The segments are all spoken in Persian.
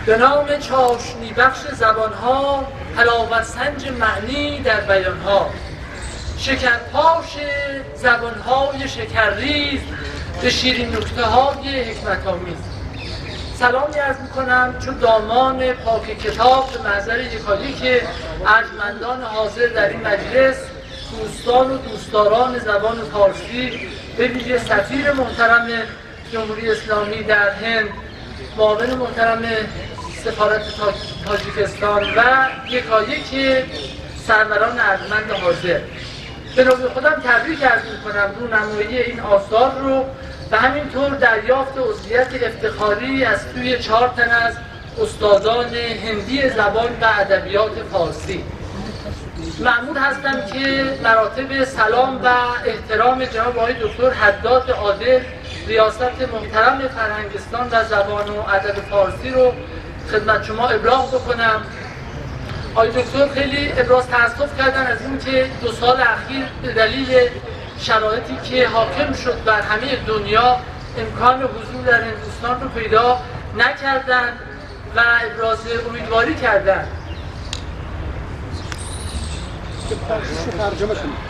به نام چاشنی بخش زبانها، حلاوت سنج معنی در بیانها، شکرپاش زبانهای شکرریز به شیرین نکته های حکمت آمیز. سلامی عرض میکنم چون دامان پاک کتاب به محضر یکایک ارجمندان حاضر در این مجلس، دوستان و دوستداران زبان فارسی، به ویژه سفیر محترم جمهوری اسلامی در هند، معاون محترم سفارت تاجیکستان و یکایک سروران ارجمند حاضر، به نوبه خودم تبریک عرض میکنم رونمایی این آثار رو و همینطور دریافت عضویت افتخاری از سوی 4 تن از استادان هندی زبان و ادبیات فارسی. مأمور هستم که مراتب سلام و احترام جناب آقای دکتر حداد عادل، ریاست محترم فرهنگستان و زبان و ادب فارسی رو خدمت شما ابلاغ بکنم. آقای دکتر خیلی ابراز تأسف کردن از اینکه 2 سال اخیر به دلیل شرایطی که حاکم شد بر همه دنیا امکان حضور در هندوستان رو پیدا نکردن و ابراز امیدواری کردن. ترجمه کنید.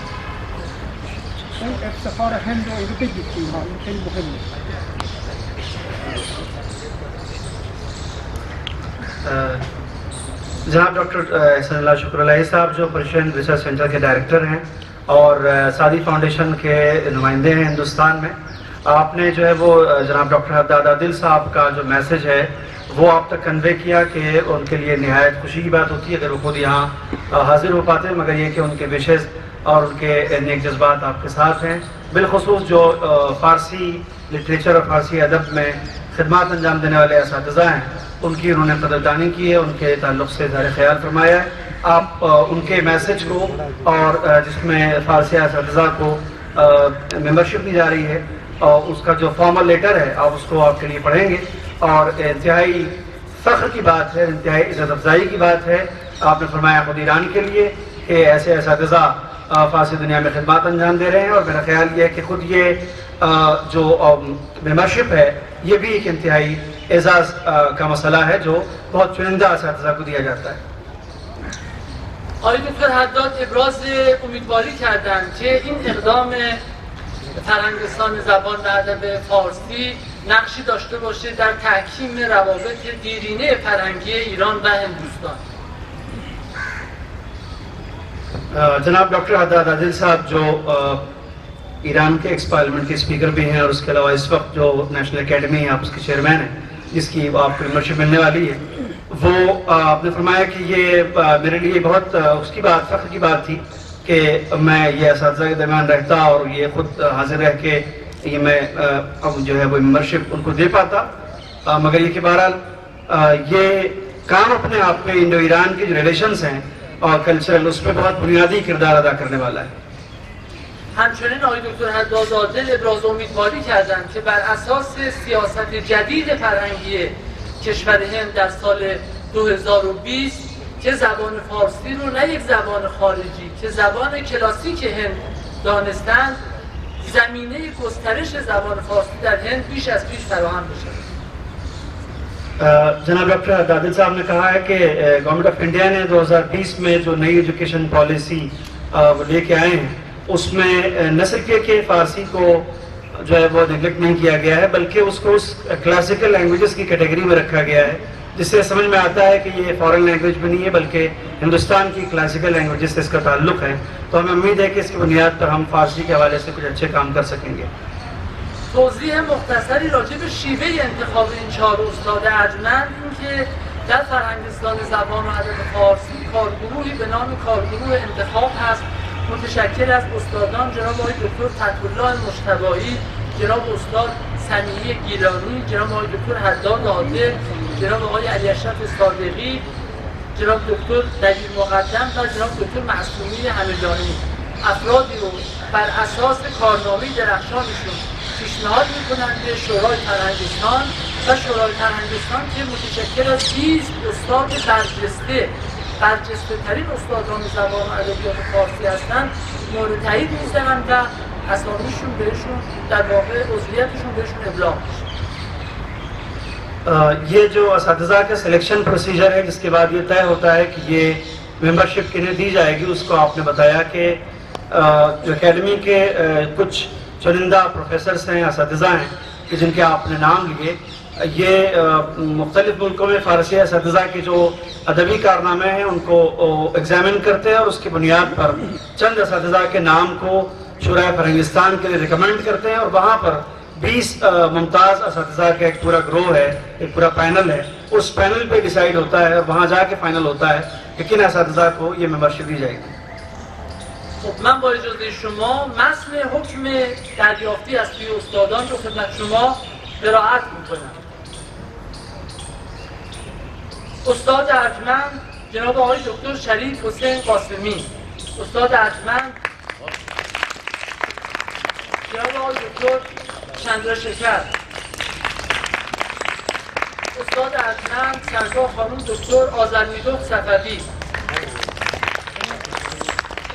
اون افتخار هند رو اینو بگید که این خیلی مهمه. जनाब डॉक्टर एहसानुल्लाह शुक्रुल्लाही साहब जो पर्शियन रिसर्च सेंटर के डायरेक्टर हैं और सादी फाउंडेशन के नुमाइंदे हैं हिंदुस्तान में, आपने जो है वो जनाब डॉक्टर हद्दाद आदिल साहब का जो मैसेज है वो आप तक कन्वे किया कि उनके लिए निहायत खुशी की बात होती है अगर वो खुद यहाँ हाजिर हो पाते, मगर ये कि उनके विशेष और उनके नेक जज्बात आपके साथ हैं। बिलखुसूस जो फ़ारसी लिटरेचर और फ़ारसी अदब में खिदमत अंजाम देने वाले असातिज़ा हैं, उनकी उन्होंने कदरदानी की है, उनके ताल्लुक़ से इज़हार ख्याल फरमाया है। आप उनके मैसेज को और जिसमें फ़ारसी असातिज़ा को मेंबरशिप दी जा रही है और उसका जो फॉर्मल लेटर है आप उसको आपके लिए पढ़ेंगे और इंतहाई फ़ख्र की बात है, इंतहाई इज़्ज़त अफ़ज़ाई की बात है। आपने फरमाया खुद ईरान के लिए कि ऐसे असातिज़ा फ़ारसी दुनिया में खिदमत अंजाम दे रहे हैं और मेरा ख्याल ये है कि खुद ये जो मेंबरशिप है ये भी एक इंतहाई एजाज़ का मसला है जो बहुत चुनिंदा असातिज़ा को दिया जाता है। آقای دکتر حداد ابراز امیدواری کردند که این اقدام فرهنگستان زبان و ادب فارسی نقشی داشته باشه در تحکیم روابط دیرینه فرهنگی ایران و هندوستان. जनाब डॉक्टर हद्दाद आदिल साहब जो ईरान के एक्स पार्लियामेंट के स्पीकर भी हैं और उसके अलावा इस वक्त जो नेशनल एकेडमी है आप उसके चेयरमैन हैं जिसकी आपको मेंबरशिप मिलने वाली है, वो आपने फरमाया कि ये मेरे लिए बहुत उसकी बात फ़ख्र की बात थी कि मैं ये असातिज़ा के दरमियान रहता और ये ख़ुद हाजिर रह के ये मैं अब जो है वो मेंबरशिप उनको दे पाता, मगर ये कि बहरहाल ये काम अपने आप में इंडो ईरान के जो रिलेशंस हैं और कल्चरल उस पर बहुत बुनियादी किरदार अदा करने वाला है। همچنین آقای دکتر حداد عادل ابراز امیدواری کردند که بر اساس سیاست جدید فرهنگی کشور هند در سال 2020 که زبان فارسی رو نه یک زبان خارجی که زبان کلاسیک هند دانستند، زمینه گسترش زبان فارسی در هند بیش از پیش فراهم بشه. जनाब डॉक्टर दादिल साहब ने कहा है कि गवर्नमेंट ऑफ इंडिया ने 2020 में जो नई एजुकेशन पॉलिसी लेके आए हैं उसमें न सिर्फ ये कि फ़ारसी को जो है वो निगलेक्ट नहीं किया गया है बल्कि उसको उस क्लासिकल लैंग्वेजेस की कैटेगरी में रखा गया है, जिससे समझ में आता है कि ये फॉरेन लैंग्वेज भी नहीं है बल्कि हिंदुस्तान की क्लासिकल लैंग्वेजेस से इसका ताल्लुक़ है। तो हमें उम्मीद है कि इसकी बुनियाद पर हम फ़ारसी के हवाले से कुछ अच्छे काम कर सकेंगे। توضیح مختصری راجع به شیوه انتخاب این 4 استاد ارجمند این که در فرهنگستان زبان و ادب فارسی کارگروهی به نام کارگروه انتخاب هست، متشکل از استادان جناب آقای دکتر فتح‌الله مجتبی، جناب استاد سمیع گیلانی، جناب آقای دکتر حداد عادل، جناب آقای علی اشرف صادقی، جناب دکتر دلیل مقدم و جناب دکتر معصومی همدانی. افرادی رو بر اساس کارنامه درخشانشون پیشنهاد میکنند به شورای فرهنگستان و شورای فرهنگستان که متشکل از 20 استاد برجسته ترین استادان زبان و ادبیات فارسی هستند مورد تایید میذارن و اسامیشون بهشون در واقع عضویتشون بهشون ابلاغ میشه. ये जो असातिज़ा का सिलेक्शन प्रोसीजर है जिसके बाद ये तय होता है कि ये मेंबरशिप किन्हें दी जाएगी, उसको आपने बताया कि जो एकेडमी के कुछ चुनिंदा प्रोफेसर्स हैं, असातिज़ा हैं कि जिनके आपने नाम लिए, ये मुख्तलिफ़ मुल्कों में फ़ारसी असातिज़ा के जो अदबी कारनामे हैं उनको एग्जामिन करते हैं और उसकी बुनियाद पर चंद असातिज़ा के नाम को शुरा फ़रंगिस्तान के लिए रिकमेंड करते हैं और वहाँ पर 20 मुमताज़ असातिज़ा का एक पूरा ग्रोह है, एक पूरा पैनल है, उस पैनल पे डिसाइड होता है और वहाँ जाके फाइनल होता है कि किन असातिज़ा को ये मेंबरशिप दी जाएगी. خب من با اجازه شما متن حکم دریافتی از سوی استادان رو خدمت شما قرائت میکنم. استاد ارجمند جناب آقای دکتر شریف حسین قاسمی، استاد ارجمند جناب آقای دکتر چندرشکر، استاد ارجمند سرکار خانم دکتر آذرمیدخت صفوی،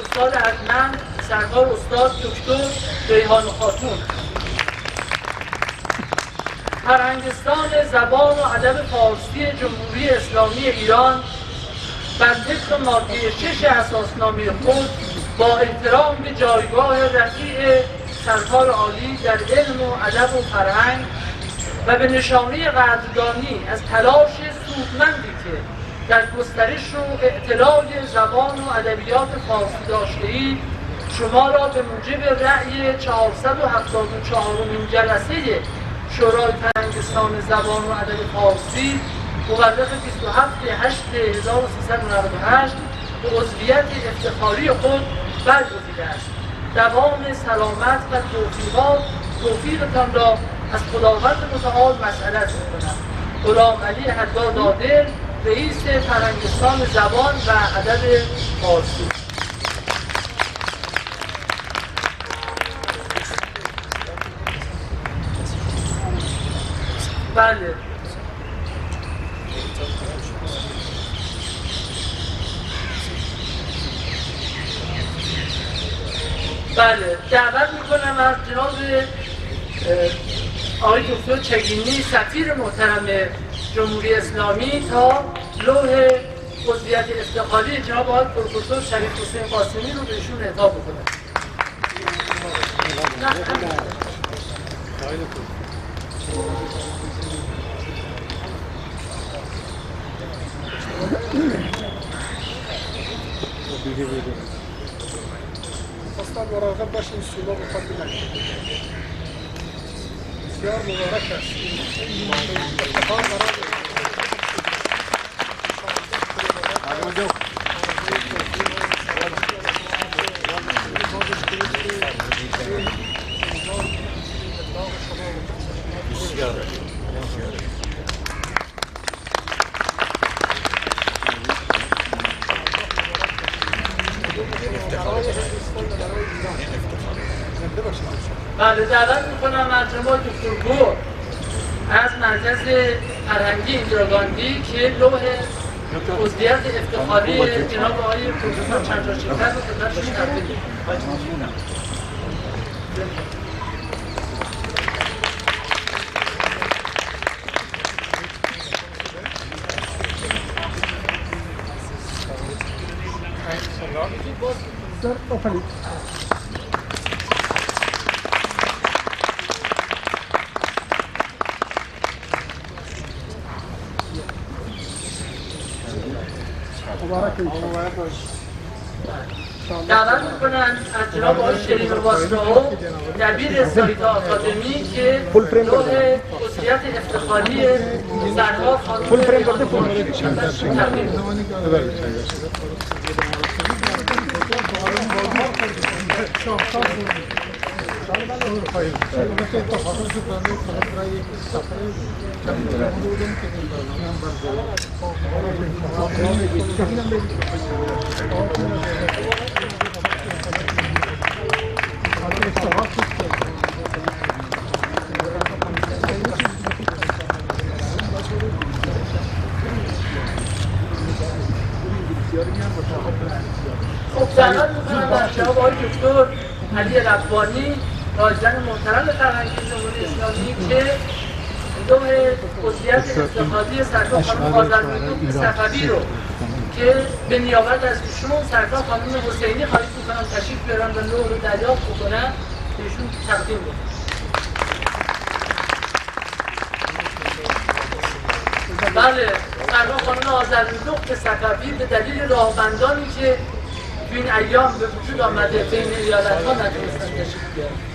استاد ارجمند سرکار استاد دکتر ریحان خاتون. فرهنگستان زبان و ادب فارسی جمهوری اسلامی ایران بر طبق ماده 6 اساسنامه خود با احترام به جایگاه رفیع سرکار عالی در علم و ادب و فرهنگ و به نشانه قدردانی از تلاش سودمندی که در گسترش و اعتلاع زبان و ادبیات فارسی داشته‌اید، شما را به موجب رأی 474 جلسه شورای فرهنگستان زبان و ادب فارسی مورخ 27/8/1398 به عضویت افتخاری خود برگزیده است. دوام سلامت و توفیقتان را از خداوند متعال مسئلت می‌کنم. غلام علی حداد عادل، رئیس فرهنگستان زبان و ادب فارسی. بله. بله، دعوت میکنم از جناب آقای دکتر چگینی سفیر محترم جمهوری اسلامی تا لوح عضویت افتخاری جناب آقای پروفسور شریف حسین قاسمی رو بهشون اعطا بکنم. استاد مراقب باشین، سولا بخواهد نکنید. بسیار مبارک است. این اتفاق بله، دعوت میکنم از جناب دکتر گور از مرکز فرهنگی اندرا گاندی که لوح عضویت افتخاری جناب آقای پروفسور چندرشکر رو خدمتشون تقدیم می‌کنم. دعوت میکنن از جناب آقای شریف واسطه‌ها دبیر سایت آکادمی که لوح عضویت افتخاری سرکار خانم تقدیم خب دعوت میکنم از جناب آقای دکتر علی ربانی رایزن محترم فرهنگی جمهوری اسلامی که لوح عضویت افتخاری سرکار خانم آذربایجان صفوی رو که به نیابت از ایشون سرکار خانم حسینی خواهش میکنم تشریف بیارن و لوح رو دریافت بکنن که ایشون تقدیم بکنن. بله، سرکار خانم آذربایجان که صفوی به دلیل راهبندانی که تو این ایام به وجود آمده بین ایالت‌ها نتونستن تشریف بیارن.